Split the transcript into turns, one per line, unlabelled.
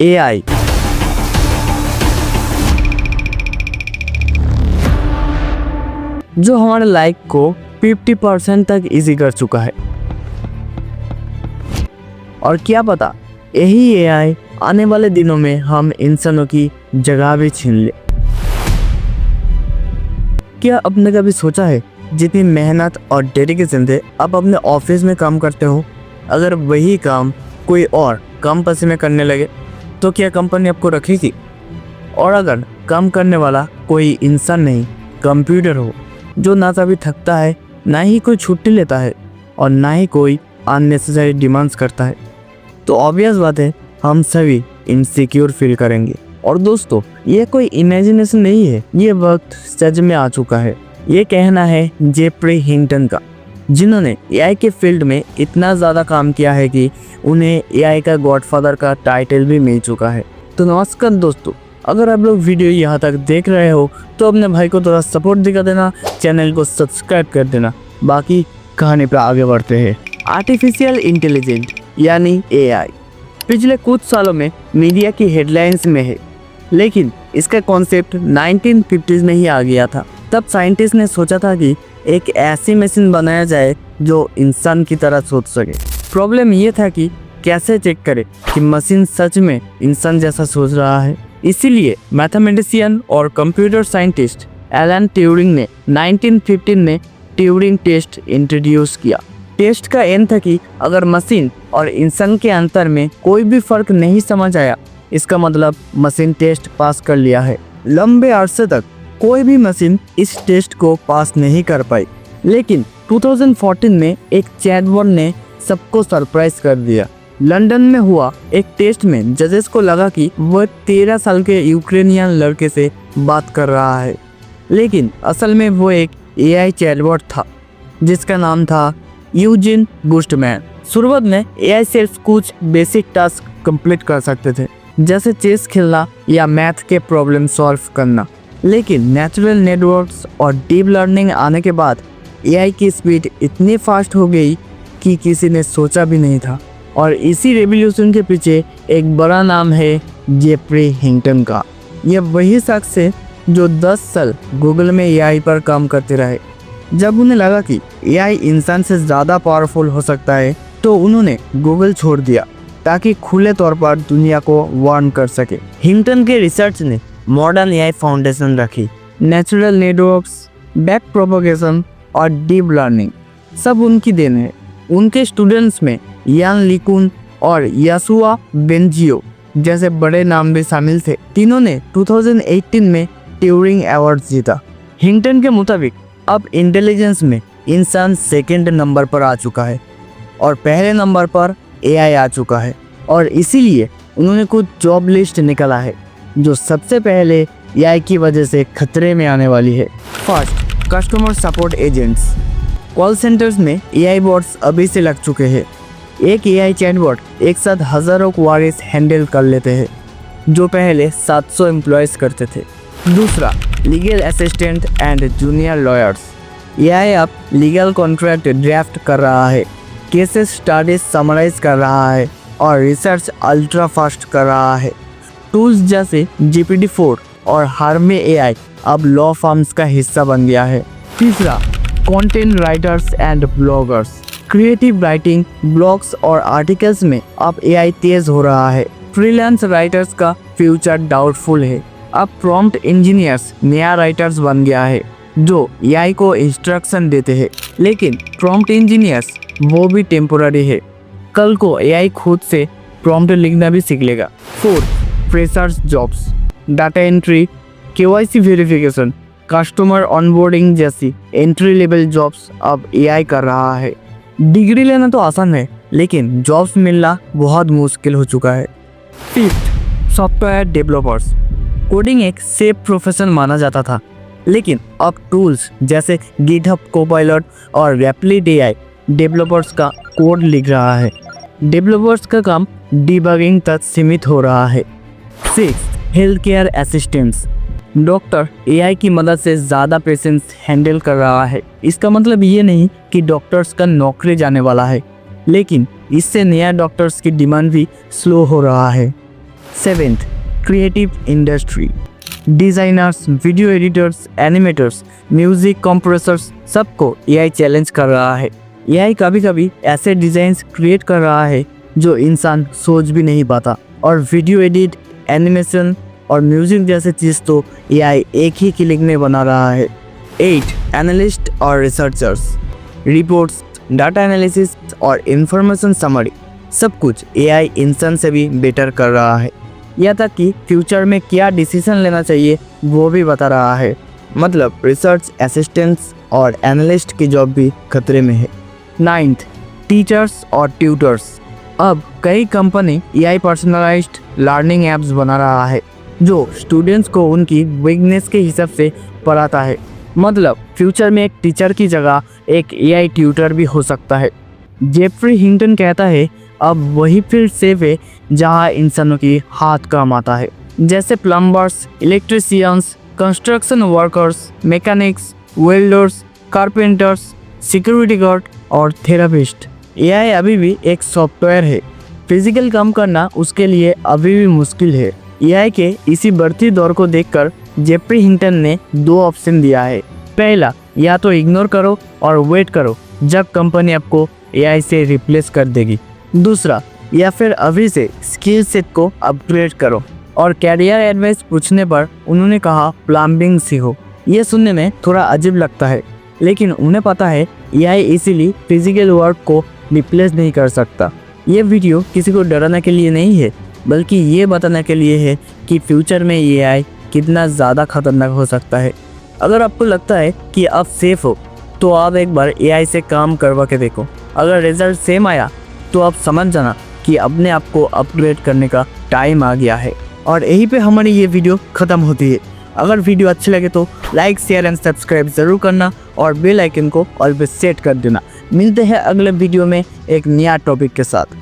AI जो हमारे life को 50% तक इजी कर चुका है। और क्या पता यही एआई आने वाले दिनों में हम इंसानों की जगह भी छीन ले। क्या आपने कभी सोचा है जितनी मेहनत और डेडिकेशन से आप अपने ऑफिस में काम करते हो, अगर वही काम कोई और कम पैसे में करने लगे तो क्या कंपनी आपको रखेगी? और अगर काम करने वाला कोई इंसान नहीं कंप्यूटर हो जो ना कभी थकता है, ना ही कोई छुट्टी लेता है और ना ही कोई अननेसेसरी डिमांड्स करता है, तो ऑब्वियस बात है हम सभी इनसिक्योर फील करेंगे। और दोस्तों ये कोई इमेजिनेशन नहीं है, ये वक्त सच में आ चुका है। ये कहना है जेफ्री हिंटन का, जिन्होंने एआई के फील्ड में इतना ज़्यादा काम किया है कि उन्हें एआई का गॉडफादर का टाइटल भी मिल चुका है। तो नमस्कार दोस्तों, अगर आप लोग वीडियो यहाँ तक देख रहे हो तो अपने भाई को थोड़ा सपोर्ट दिखा देना, चैनल को सब्सक्राइब कर देना। बाकी कहानी पर आगे बढ़ते हैं। आर्टिफिशियल इंटेलिजेंस यानी एआई पिछले कुछ सालों में मीडिया की हेडलाइंस में है, लेकिन इसका कॉन्सेप्ट 1950s में ही आ गया था। तब साइंटिस्ट ने सोचा था कि एक ऐसी मशीन बनाया जाए जो इंसान की तरह सोच सके। प्रॉब्लम ये था कि कैसे चेक करे कि मशीन सच में इंसान जैसा सोच रहा है। इसीलिए मैथमेटिशियन और कंप्यूटर साइंटिस्ट एलन ट्यूरिंग ने 1915 में ट्यूरिंग टेस्ट इंट्रोड्यूस किया। टेस्ट का एम था कि अगर मशीन और इंसान के अंतर में कोई भी फर्क नहीं समझ आया, इसका मतलब मशीन टेस्ट पास कर लिया है। लंबे अरसे तक कोई भी मशीन इस टेस्ट को पास नहीं कर पाई, लेकिन 2014 में एक चैटबॉट ने सबको सरप्राइज कर दिया। लंदन में हुआ एक टेस्ट में जजेस को लगा कि वह 13 साल के यूक्रेनियन लड़के से बात कर रहा है, लेकिन असल में वो एक एआई चैटबॉट था जिसका नाम था यूजिन बुस्टमैन। शुरुआत में एआई सिर्फ कुछ बेसिक टास्क कंप्लीट कर सकते थे, जैसे चेस खेलना या मैथ के प्रॉब्लम सॉल्व करना, लेकिन नेचुरल नेटवर्क्स और डीप लर्निंग आने के बाद एआई की स्पीड इतनी फास्ट हो गई कि किसी ने सोचा भी नहीं था। और इसी रेवोल्यूशन के पीछे एक बड़ा नाम है जेफ्री हिंटन का। यह वही शख्स है जो 10 साल गूगल में एआई पर काम करते रहे। जब उन्हें लगा कि एआई इंसान से ज़्यादा पावरफुल हो सकता है तो उन्होंने गूगल छोड़ दिया ताकि खुले तौर पर दुनिया को वार्न कर सके। हिंटन के रिसर्च ने मॉडर्न एआई फाउंडेशन रखी। नेचुरल नेटवर्क्स, बैक प्रोपगेशन और डीप लर्निंग सब उनकी देन है। उनके स्टूडेंट्स में यान लिकुन और यासुआ बेंजियो जैसे बड़े नाम भी शामिल थे। तीनों ने 2018 में ट्यूरिंग अवार्ड जीता। हिंटन के मुताबिक अब इंटेलिजेंस में इंसान सेकंड नंबर पर आ चुका है और पहले नंबर पर एआई आ चुका है, और इसीलिए उन्होंने कुछ जॉब लिस्ट निकाला है जो सबसे पहले एआई की वजह से खतरे में आने वाली है। First, customer support agents. Call centres में एआई बॉट्स अभी से लग चुके हैं। एक एआई चैटबॉट एक साथ हज़ारों क्वारीज हैंडल कर लेते हैं, जो पहले 700 एम्प्लॉयज़ करते थे। दूसरा, legal assistant and junior lawyers. AI अब लीगल कॉन्ट्रैक्ट ड्राफ्ट कर रहा है, केसेस स्टडीज समराइज कर रहा है और रिसर्च अल्ट्रा फास्ट कर रहा है। टूल्स जैसे GPT-4 और हार्मे एआई अब लॉ फर्म्स का हिस्सा बन गया है। तीसरा, content writers and bloggers. Creative writing, blogs और आर्टिकल्स में अब एआई तेज हो रहा है। फ्रीलांस राइटर्स का फ्यूचर डाउटफुल है। अब प्रॉम्प्ट इंजीनियर्स नया राइटर्स बन गया है जो एआई को इंस्ट्रक्शन देते हैं, लेकिन प्रॉम्प्ट इंजीनियर्स वो भी टेम्पोररी है। कल को एआई खुद से प्रॉम्प्ट लिखना भी सीख लेगा। Fourth, freshers jobs. Data entry, KYC verification, customer onboarding जैसी एंट्री लेवल जॉब्स अब एआई कर रहा है। डिग्री लेना तो आसान है, लेकिन जॉब्स मिलना बहुत मुश्किल हो चुका है। Fifth, software developers. कोडिंग एक सेफ प्रोफेशन माना जाता था, लेकिन अब टूल्स जैसे गिटहब कोपायलट और रैपिड एआई डेवलपर्स का कोड लिख रहा है। डेवलपर्स का काम डिबगिंग तक सीमित हो रहा है। Six, health care assistants. Doctor AI की मदद से ज़्यादा पेशेंट्स हैंडल कर रहा है। इसका मतलब ये नहीं कि डॉक्टर्स का नौकरी जाने वाला है, लेकिन इससे नया डॉक्टर्स की डिमांड भी स्लो हो रहा है। Seventh, creative industry. Designers, video editors, animators, music composers सबको एआई चैलेंज कर रहा है। एआई कभी कभी ऐसे डिज़ाइंस क्रिएट कर रहा है जो इंसान सोच भी नहीं पाता, और वीडियो एडिट, एनिमेशन और म्यूज़िक जैसे चीज़ तो एआई एक ही क्लिक में बना रहा है। 8, एनालिस्ट और रिसर्चर्स। रिपोर्ट्स, डाटा एनालिसिस और इंफॉर्मेशन समरी सब कुछ एआई इंसान से भी बेटर कर रहा है। यहाँ तक कि फ्यूचर में क्या डिसीजन लेना चाहिए वो भी बता रहा है। मतलब रिसर्च असिस्टेंट्स और एनालिस्ट की जॉब भी खतरे में है। 9th, टीचर्स और ट्यूटर्स। अब कई company AI personalised learning apps बना रहा है जो स्टूडेंट्स को उनकी वीकनेस के हिसाब से पढ़ाता है। मतलब फ्यूचर में एक टीचर की जगह एक एआई ट्यूटर भी हो सकता है। जेफरी हिंटन कहता है अब वही फील्ड सेफ है जहां इंसानों की हाथ काम आता है, जैसे plumbers, electricians, construction workers, mechanics, welders, carpenters, security guard और थेरापिस्ट। एआई अभी भी एक सॉफ्टवेयर है, फिजिकल काम करना उसके लिए अभी भी मुश्किल है। एआई के इसी बढ़ती दौर को देखकर जेफरी हिंटन ने 2 ऑप्शन दिया है। पहला, या तो इग्नोर करो और वेट करो जब कंपनी आपको एआई से रिप्लेस कर देगी। दूसरा, या फिर अभी से स्किल सेट को अपग्रेड करो। और कैरियर एडवाइस पूछने पर उन्होंने कहा प्लम्बिंग सीखो। ये सुनने में थोड़ा अजीब लगता है, लेकिन उन्हें पता है एआई इसीलिए फिजिकल वर्क को रिप्लेस नहीं कर सकता। ये वीडियो किसी को डराने के लिए नहीं है, बल्कि ये बताने के लिए है कि फ्यूचर में एआई कितना ज़्यादा खतरनाक हो सकता है। अगर आपको लगता है कि आप सेफ हो तो आप एक बार एआई से काम करवा के देखो। अगर रिजल्ट सेम आया तो आप समझ जाना कि अपने आप को अपग्रेड करने का टाइम आ गया है। और यहीं पे हमारी ये वीडियो ख़त्म होती है। अगर वीडियो अच्छी लगे तो लाइक, शेयर एंड सब्सक्राइब ज़रूर करना और बेल आइकन को ऑल पे सेट कर देना। मिलते हैं अगले वीडियो में एक नया टॉपिक के साथ।